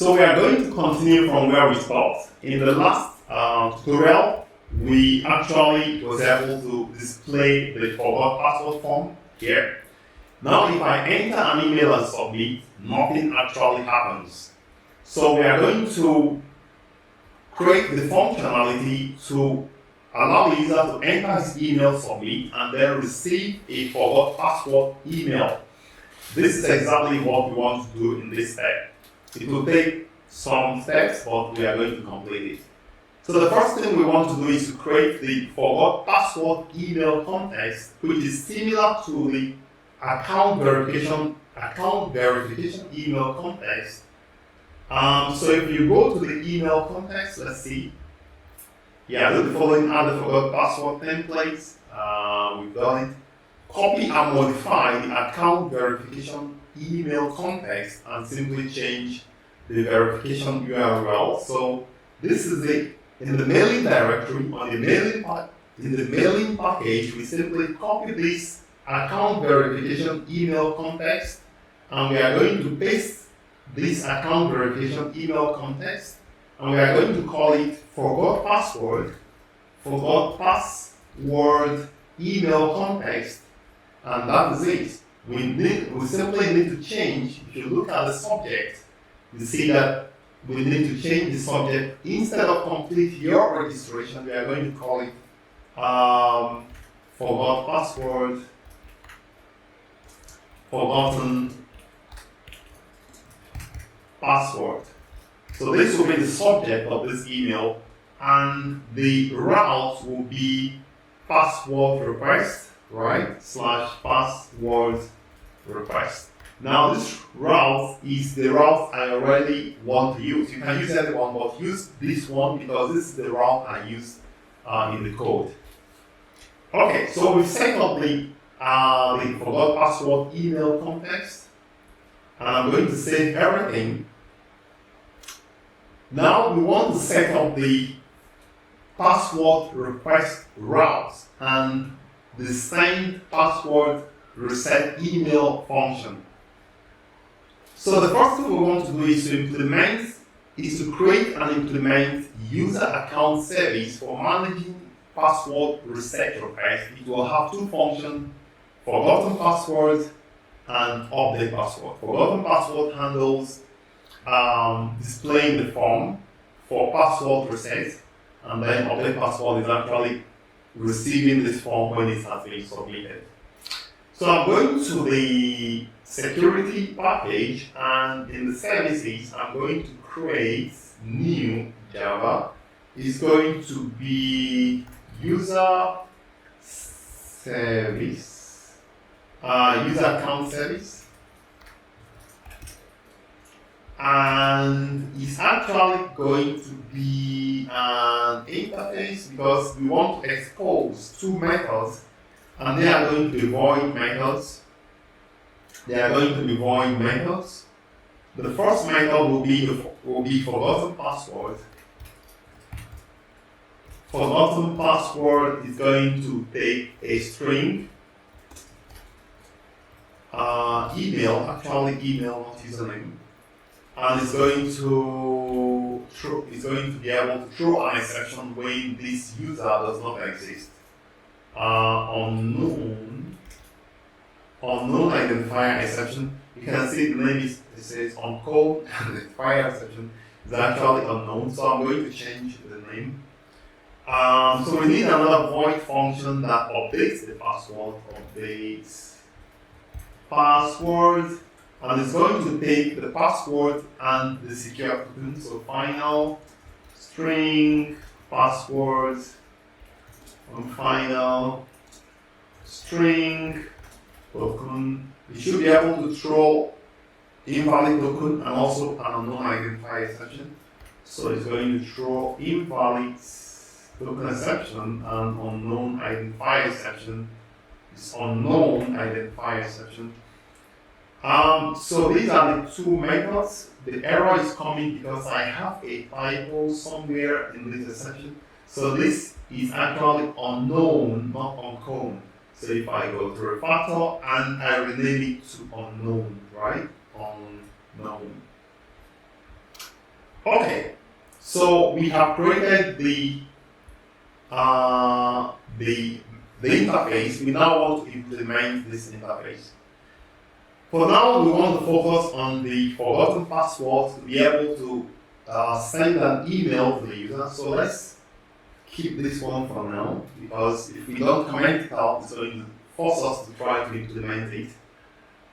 So we are going to continue from where we stopped. In the last tutorial, we actually was able to display the forgot password form here. Now if I enter an email and submit, nothing actually happens. So we are going to create the functionality to allow the user to enter his email, submit, and then receive a forgot password email. This is exactly what we want to do in this step. It will take some steps, but we are going to complete it. So the first thing we want to do is to create the forgot password email context, which is similar to the account verification email context. So if you go to the email context, let's see. Yeah, do the following: add the forgot password templates. We've done it. Copy and modify the account verification email context and simply change the verification URL. So this is it. In the mailing directory, on the mailing package, we simply copy this account verification email context, and we are going to paste this account verification email context, and we are going to call it forgot password email context, and that is it. We simply need to change. If you look at the subject, you see that we need to change the subject. Instead of complete your registration, we are going to call it forgot password, forgotten password. So this will be the subject of this email, and the route will be password request, right? / password request. Now this route is the route I already want to use. You can use any one, but use this one because this is the route I use in the code. Okay, so we set up the forgot password email context, and I'm going to save everything. Now we want to set up the password request route and the send password reset email function. So the first thing we want to do is to create and implement user account service for managing password reset requests. It will have two functions: forgotten password and update password. Forgotten password handles displaying the form for password reset, and then update password is actually receiving this form when it has been submitted. So I'm going to the security package, and in the services, I'm going to create new Java. It's going to be user service, user account service, and it's actually going to be an interface because we want to expose two methods, and they are going to be void methods. The first method will be forgotten password. Forgotten password is going to take a string, email, not username, and it's going to be able to throw an exception when this user does not exist. Unknown identifier exception. You can see the name says unknown identifier exception is actually unknown, so I'm going to change the name. So we need another void function that updates the password, and it's going to take the password and the secure token. So final string password and final string token. We should be able to throw invalid token and also an unknown identifier exception. So it's going to throw invalid token exception and unknown identifier exception. It's unknown identifier exception. So these are the two methods. The error is coming because I have a typo somewhere in this exception. So this is actually unknown, not uncomb. So if I go to refactor and I rename it to unknown, right? Unknown. we have created the interface. We now want to implement this interface. For now, we want to focus on the forgotten password to be able to send an email to the user. So let's keep this one for now, because if we don't comment it out, it's going to force us to try to implement it.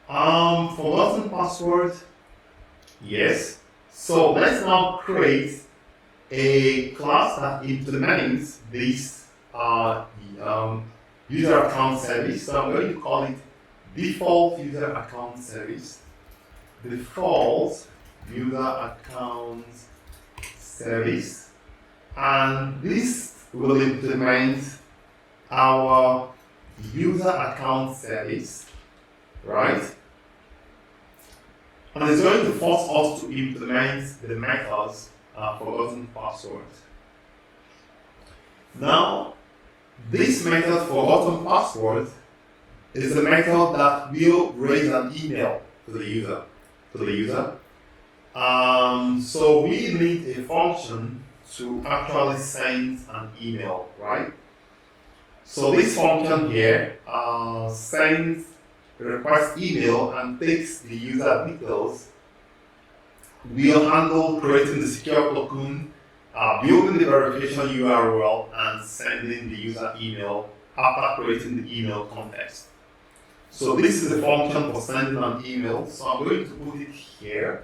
Forgotten password, yes. So let's now create a class that implements this user account service. So I'm going to call it default user account service. Default user account service. And this will implement our user account service, right? And it's going to force us to implement the methods forgotten password. Now, this method forgotten password is a method that will raise an email to the user. So we need a function to actually send an email, right? So this function here sends a request email and takes the user details. We'll handle creating the secure token, building the verification URL, and sending the user email after creating the email context. So this is the function for sending an email. So I'm going to put it here.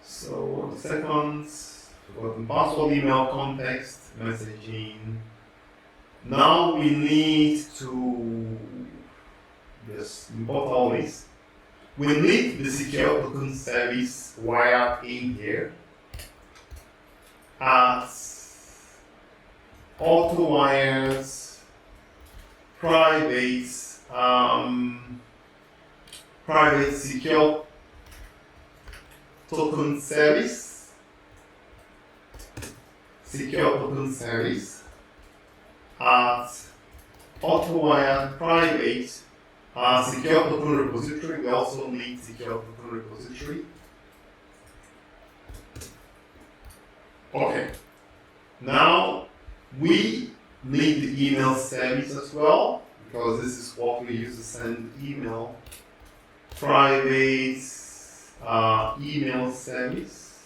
So 1 second, forgotten password, email context, messaging. Now we need to just import all this. We need the secure token service wired in here as auto wires private secure token service, at AutoWire private secure token repository. We also need secure token repository. Okay. Now we need the email service as well, because this is what we use to send email. Private email service,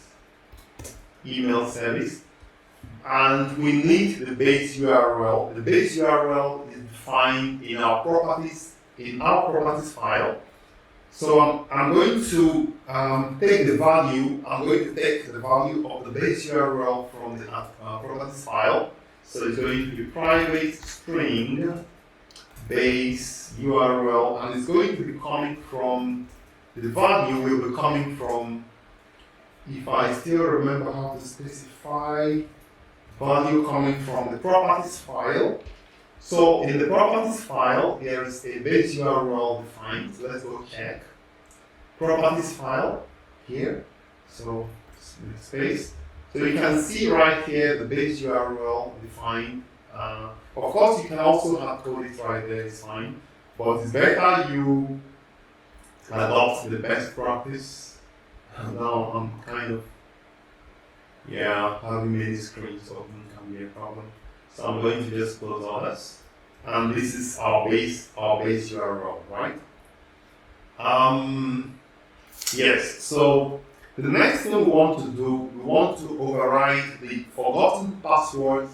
and we need the base URL. The base URL is defined in our properties file. So I'm going to take the value. I'm going to take the value of the base URL from the properties file. So it's going to be private string base URL, and it's going to be coming from, the value will be coming from, if I still remember how to specify, value coming from the properties file. So in the properties file, there is a base URL defined. So let's go check. Properties file here. So space. So you can see right here the base URL defined. Of course, you can also have code it right there, it's fine. But it's better you adopt the best practice. Now I'm kind of, having many screens open can be a problem. So I'm going to just close all this. And this is our base URL, right? Yes, so the next thing we want to do, we want to override the forgotten password,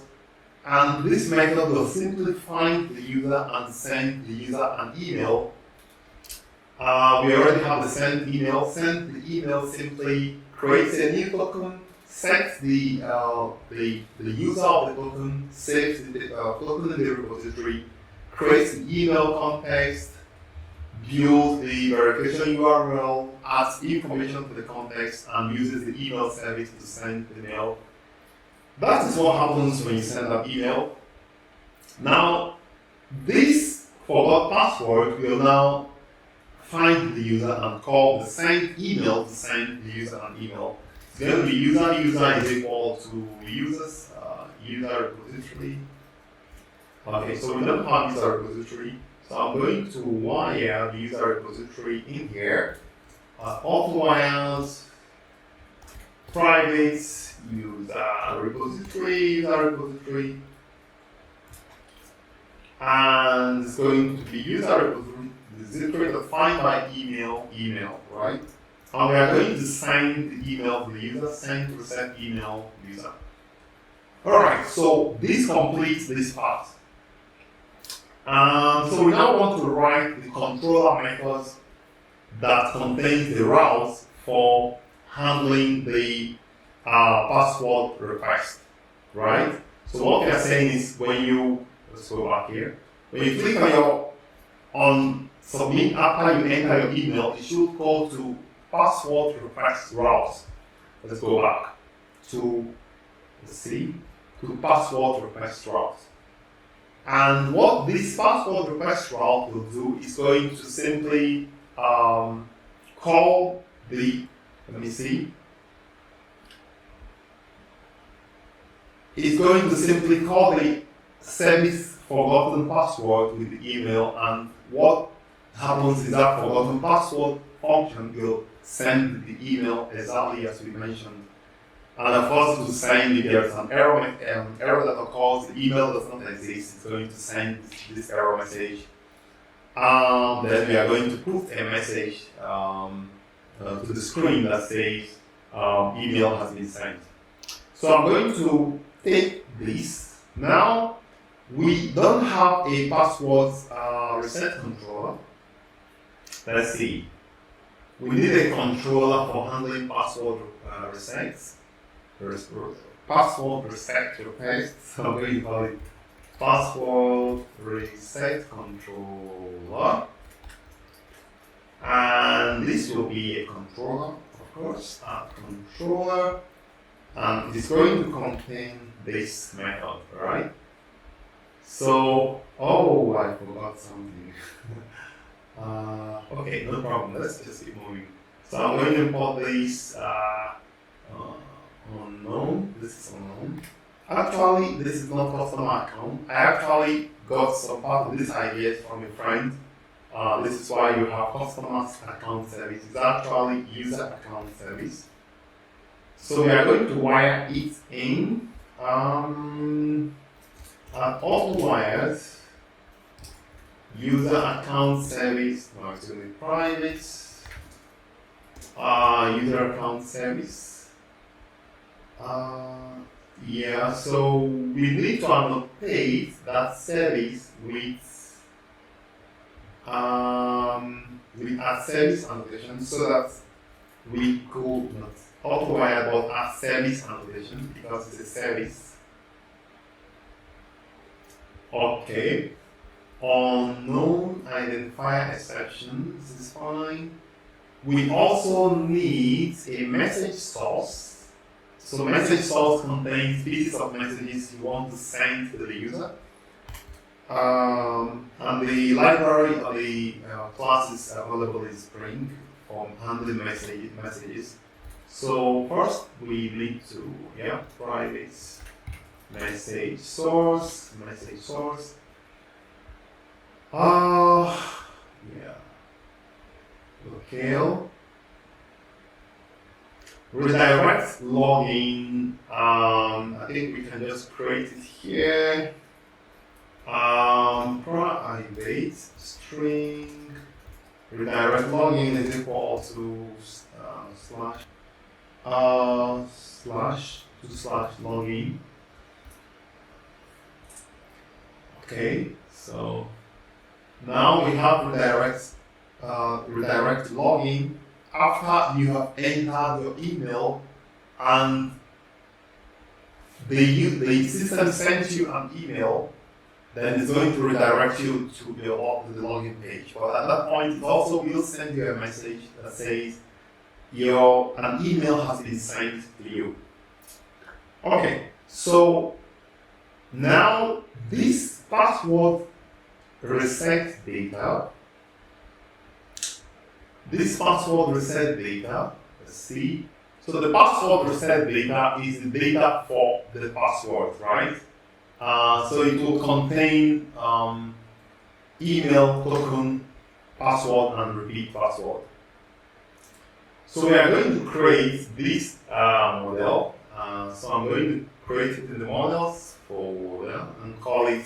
and this method will simply find the user and send the user an email. We already have the send email. Send the email simply creates a new token, sets the user of the token, saves the token in the repository, creates the email context, builds the verification URL, adds information to the context, and uses the email service to send the mail. That is what happens when you send an email. Now, this forgot password will now find the user and call the send email to send the user an email. It's going to be user is equal to users, user repository. Okay, so we don't have user repository. So I'm going to wire the user repository in here. Auto wires private user repository, and it's going to be user repository defined by email, right? And we are going to send the email to the user, send to set email user. Alright, so this completes this part. So we now want to write the controller methods that contains the routes for handling the password request, right? So what we are saying is let's go back here. When you click on submit after you enter your email, it should go to password request routes. Let's go back to password request routes. And what this password request route will do is going to simply call the, it's going to simply call the service forgotten password with the email, and what happens is that forgotten password function will send the email exactly as we mentioned. And of course, to send, if there's an error that occurs, the email does not exist, it's going to send this error message. Then we are going to put a message to the screen that says email has been sent. So I'm going to take this. Now, we don't have a password reset controller. Let's see. We need a controller for handling password resets. Password reset requests. So I'm going to call it password reset controller. And this will be a controller, of course, a controller. And it's going to contain this method, right? So, I forgot something. Okay, no problem. Let's just keep moving. So I'm going to import this unknown. This is unknown. Actually, this is not customer account. I actually got some part of this idea from a friend. This is why you have customer account service. It's actually user account service. So we are going to wire it in. Auto wires user account service. No, it's going to be private. User account service. So we need to annotate that service with a service annotation so that we could not auto wire but a service annotation because it's a service. Okay. Unknown identifier exception. This is fine. We also need a message source. So message source contains pieces of messages you want to send to the user. And the library or the classes available in Spring for handling messages. So first we need to private message source. Locale. Redirect login. I think we can just create it here. Private string redirect login is equal to slash login. Okay, so now we have redirect login after you have entered your email and the system sends you an email. Then it's going to redirect you to the login page. But at that point, it also will send you a message that says an email has been sent to you. Okay, so now this password reset data. Let's see. So the password reset data is the data for the password, right? So it will contain email, token, password, and repeat password. So we are going to create this model. So I'm going to create it in the models folder and call it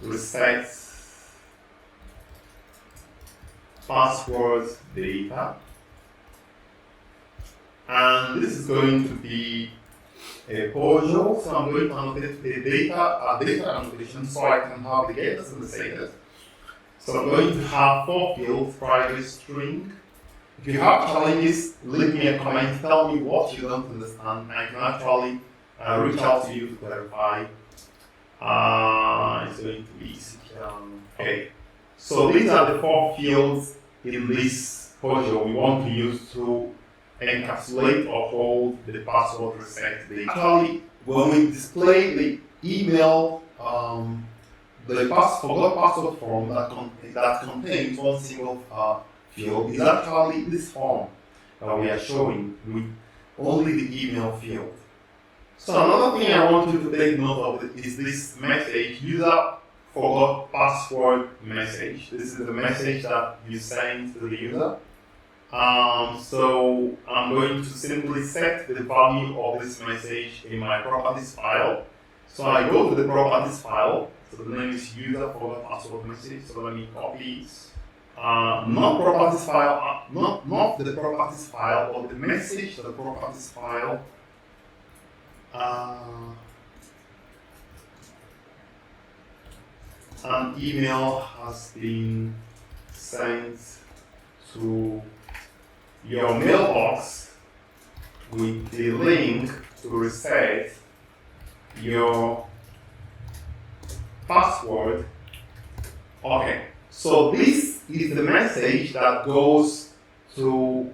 reset password data. And this is going to be a module, so I'm going to annotate the data annotation so I can have the getters and the setters. So I'm going to have 4 fields, private string. If you have challenges, leave me a comment, tell me what you don't understand. I can actually reach out to you to clarify. It's going to be easy. Okay, so these are the 4 fields in this module we want to use to encapsulate or hold the password reset data. Actually, when we display the email, the forgot password form that contains one single field is actually this form that we are showing with only the email field. So another thing I want you to take note of is this message, user forgot password message. This is the message that you send to the user. So I'm going to simply set the value of this message in my properties file. So I go to the properties file. So the name is user forgot password message. So let me copy it. Not properties file, not the properties file, but the message to the properties file. An email has been sent to your mailbox with the link to reset your password. Okay, so this is the message that goes to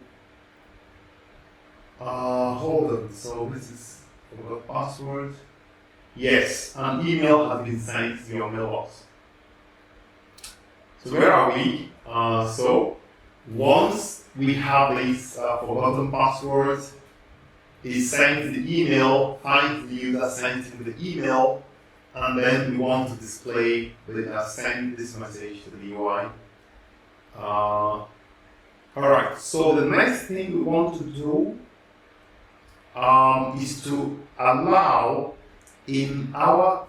hold on, so this is for the password. Yes, an email has been sent to your mailbox. So where are we? So once we have this forgotten password, is sent the email, finds the user sent him the email, and then we want to display send this message to the UI. Alright, so the next thing we want to do is to allow in our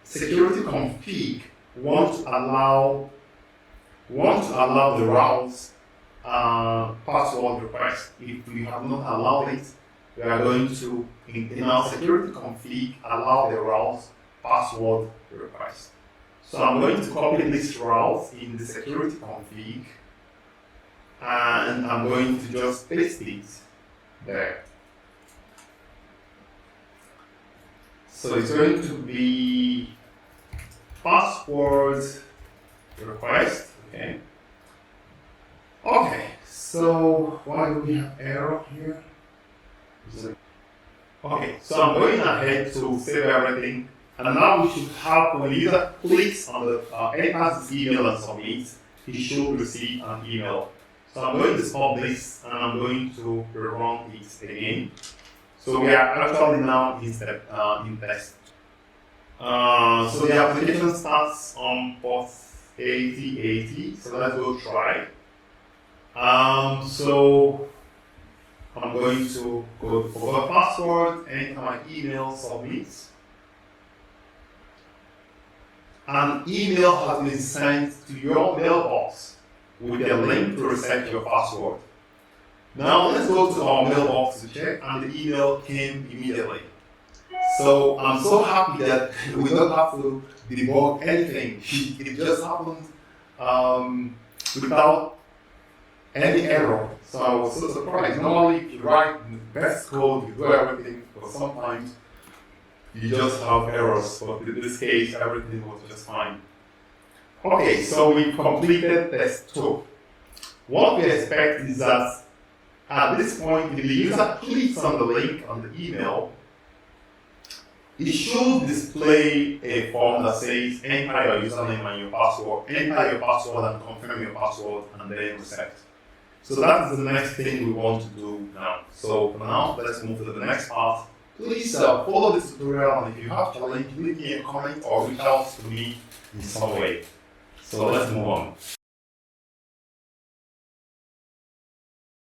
security config, want to allow the routes password request. If we have not allowed it, we are going to, in our security config, allow the routes password request. So I'm going to copy this route in the security config, and I'm going to just paste it there. So it's going to be password request, okay? Okay, so why do we have error here? Okay, so I'm going ahead to save everything, and now we should have, when the user clicks on the enters this email and submits, he should receive an email. So I'm going to stop this and I'm going to rerun it again. So we are actually now in test. So the application starts on port 8080. So let's go try. So I'm going to go for the password, enter my email, submit. An email has been sent to your mailbox with a link to reset your password. Now let's go to our mailbox to check, and the email came immediately. So I'm so happy that we don't have to debug anything. It just happened without any error. So I was so surprised. Normally, if you write the best code, you do everything, but sometimes you just have errors. But in this case, everything was just fine. Okay, so we completed test 2. What we expect is that at this point, if the user clicks on the link on the email, it should display a form that says enter your username and your password, enter your password and confirm your password, and then reset. So that is the next thing we want to do now. So for now, let's move to the next part. Please follow this tutorial, and if you have challenge, leave me a comment or reach out to me in some way. So let's move on.